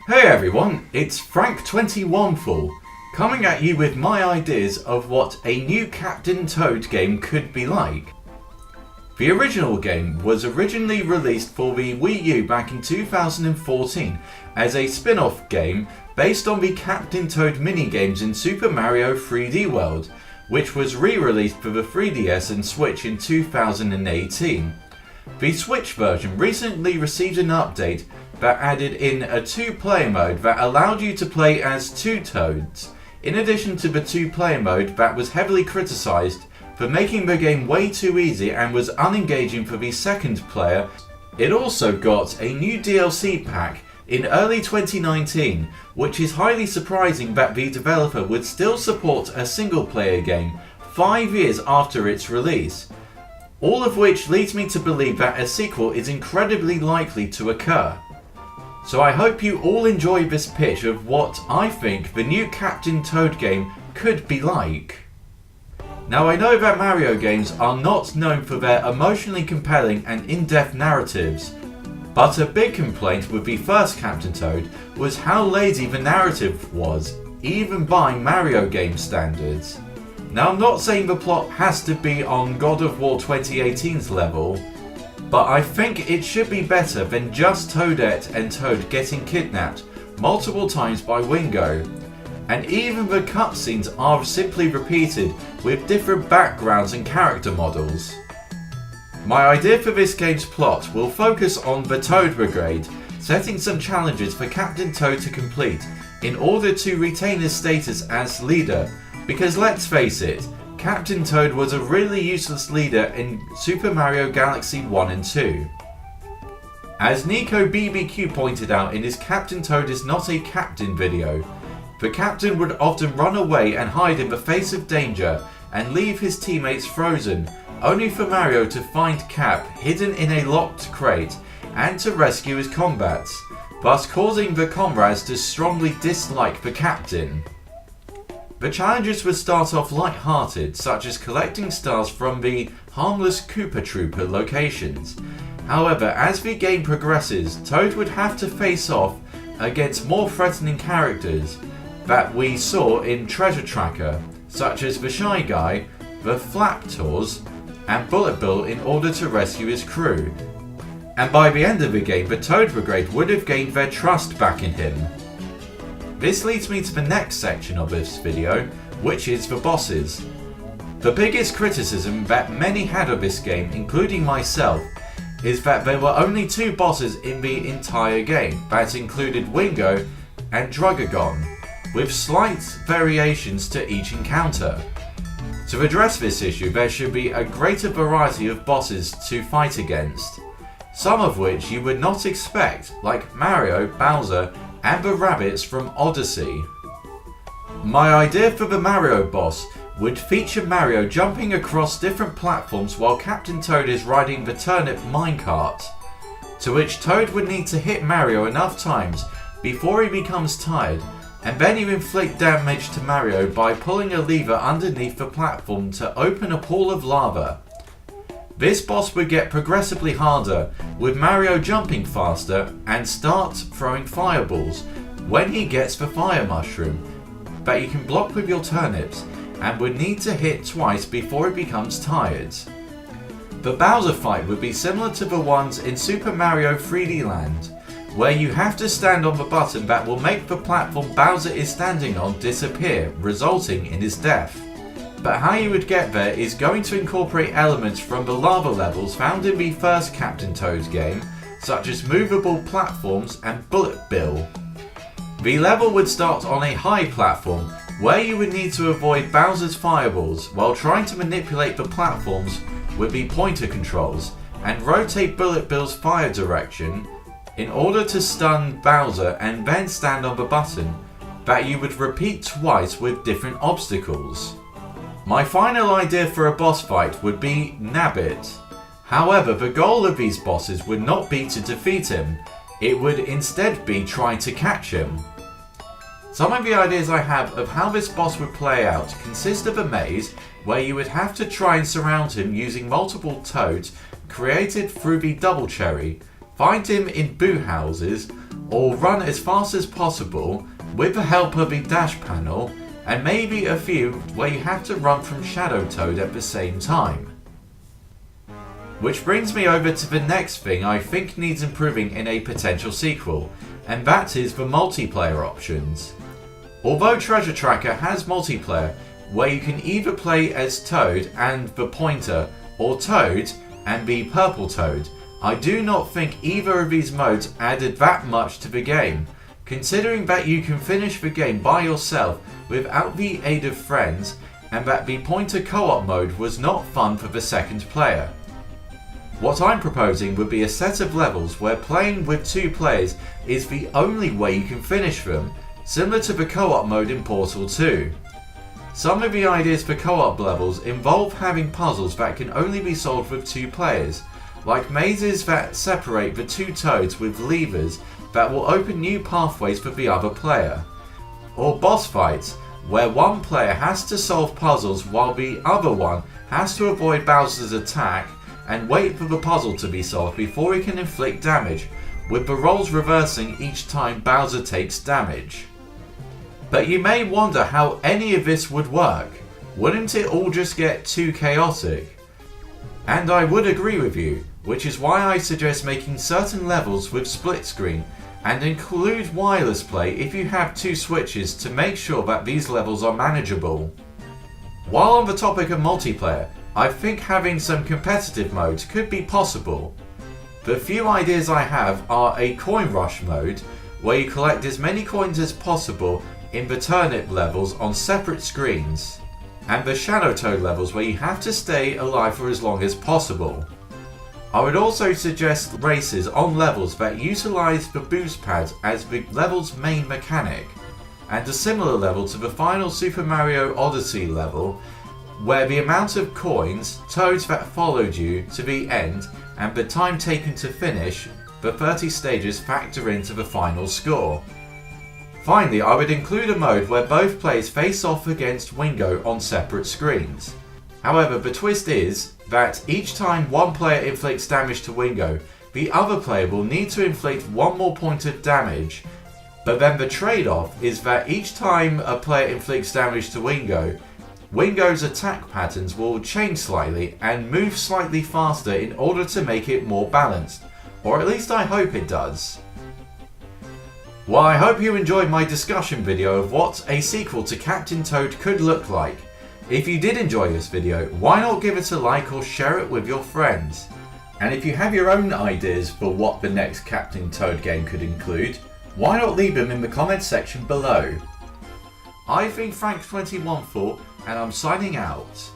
Hey everyone, it's Frank21full, coming at you with my ideas of what a new Captain Toad game could be like. The original game was originally released for the Wii U back in 2014 as a spin-off game based on the Captain Toad minigames in Super Mario 3D World, which was re-released for the 3DS and Switch in 2018. The Switch version recently received an update that added in a two-player mode that allowed you to play as two Toads, in addition to the two-player mode that was heavily criticised for making the game way too easy and was unengaging for the second player. It also got a new DLC pack in early 2019, which is highly surprising that the developer would still support a single-player game 5 years after its release. All of which leads me to believe that a sequel is incredibly likely to occur. So I hope you all enjoy this pitch of what I think the new Captain Toad game could be like. Now I know that Mario games are not known for their emotionally compelling and in-depth narratives, but a big complaint with the first Captain Toad was how lazy the narrative was, even by Mario game standards. Now I'm not saying the plot has to be on God of War 2018's level, but I think it should be better than just Toadette and Toad getting kidnapped multiple times by Wingo, and even the cutscenes are simply repeated with different backgrounds and character models. My idea for this game's plot will focus on the Toad Brigade setting some challenges for Captain Toad to complete in order to retain his status as leader, because let's face it, Captain Toad was a really useless leader in Super Mario Galaxy 1 and 2. As Nico BBQ pointed out in his Captain Toad is not a captain video, the captain would often run away and hide in the face of danger and leave his teammates frozen, only for Mario to find Cap hidden in a locked crate and to rescue his comrades, thus causing the comrades to strongly dislike the captain. The challenges would start off light-hearted, such as collecting stars from the harmless Koopa Trooper locations. However, as the game progresses, Toad would have to face off against more threatening characters that we saw in Treasure Tracker, such as the Shy Guy, the Flaptors, and Bullet Bill in order to rescue his crew. And by the end of the game, the Toad Brigade would have gained their trust back in him. This leads me to the next section of this video, which is the bosses. The biggest criticism that many had of this game, including myself, is that there were only two bosses in the entire game that included Wingo and Drugagon, with slight variations to each encounter. To address this issue, there should be a greater variety of bosses to fight against, some of which you would not expect, like Mario, Bowser, and the rabbits from Odyssey. My idea for the Mario boss would feature Mario jumping across different platforms while Captain Toad is riding the turnip minecart, to which Toad would need to hit Mario enough times before he becomes tired, and then you inflict damage to Mario by pulling a lever underneath the platform to open a pool of lava. This boss would get progressively harder, with Mario jumping faster and start throwing fireballs when he gets the fire mushroom that you can block with your turnips, and would need to hit twice before he becomes tired. The Bowser fight would be similar to the ones in Super Mario 3D Land, where you have to stand on the button that will make the platform Bowser is standing on disappear, resulting in his death. But how you would get there is going to incorporate elements from the lava levels found in the first Captain Toad game, such as movable platforms and Bullet Bill. The level would start on a high platform, where you would need to avoid Bowser's fireballs while trying to manipulate the platforms with the pointer controls, and rotate Bullet Bill's fire direction in order to stun Bowser, and then stand on the button that you would repeat twice with different obstacles. My final idea for a boss fight would be Nabbit. However, the goal of these bosses would not be to defeat him, it would instead be trying to catch him. Some of the ideas I have of how this boss would play out consist of a maze where you would have to try and surround him using multiple toads created through the Double Cherry, find him in boo houses, or run as fast as possible with the help of a dash panel, and maybe a few where you have to run from Shadow Toad at the same time. Which brings me over to the next thing I think needs improving in a potential sequel, and that is the multiplayer options. Although Treasure Tracker has multiplayer where you can either play as Toad and the Pointer, or Toad and the Purple Toad, I do not think either of these modes added that much to the game, considering that you can finish the game by yourself without the aid of friends, and that the Pointer co-op mode was not fun for the second player. What I'm proposing would be a set of levels where playing with 2 players is the only way you can finish them, similar to the co-op mode in Portal 2. Some of the ideas for co-op levels involve having puzzles that can only be solved with 2 players, like mazes that separate the 2 toads with levers that will open new pathways for the other player, or boss fights where one player has to solve puzzles while the other one has to avoid Bowser's attack and wait for the puzzle to be solved before he can inflict damage, with the roles reversing each time Bowser takes damage. But you may wonder how any of this would work. Wouldn't it all just get too chaotic? And I would agree with you, which is why I suggest making certain levels with split screen and include wireless play if you have 2 switches to make sure that these levels are manageable. While on the topic of multiplayer, I think having some competitive modes could be possible. The few ideas I have are a coin rush mode, where you collect as many coins as possible in the turnip levels on separate screens, and the Shadow Toad levels where you have to stay alive for as long as possible. I would also suggest races on levels that utilise the boost pads as the level's main mechanic, and a similar level to the final Super Mario Odyssey level, where the amount of coins, toads that followed you to the end, and the time taken to finish the 30 stages factor into the final score. Finally, I would include a mode where both players face off against Wingo on separate screens. However, the twist is that each time one player inflicts damage to Wingo, the other player will need to inflict 1 more point of damage, but then the trade-off is that each time a player inflicts damage to Wingo, Wingo's attack patterns will change slightly and move slightly faster in order to make it more balanced, or at least I hope it does. Well, I hope you enjoyed my discussion video of what a sequel to Captain Toad could look like. If you did enjoy this video, why not give it a like or share it with your friends? And if you have your own ideas for what the next Captain Toad game could include, why not leave them in the comments section below? I've been Frank21 and I'm signing out.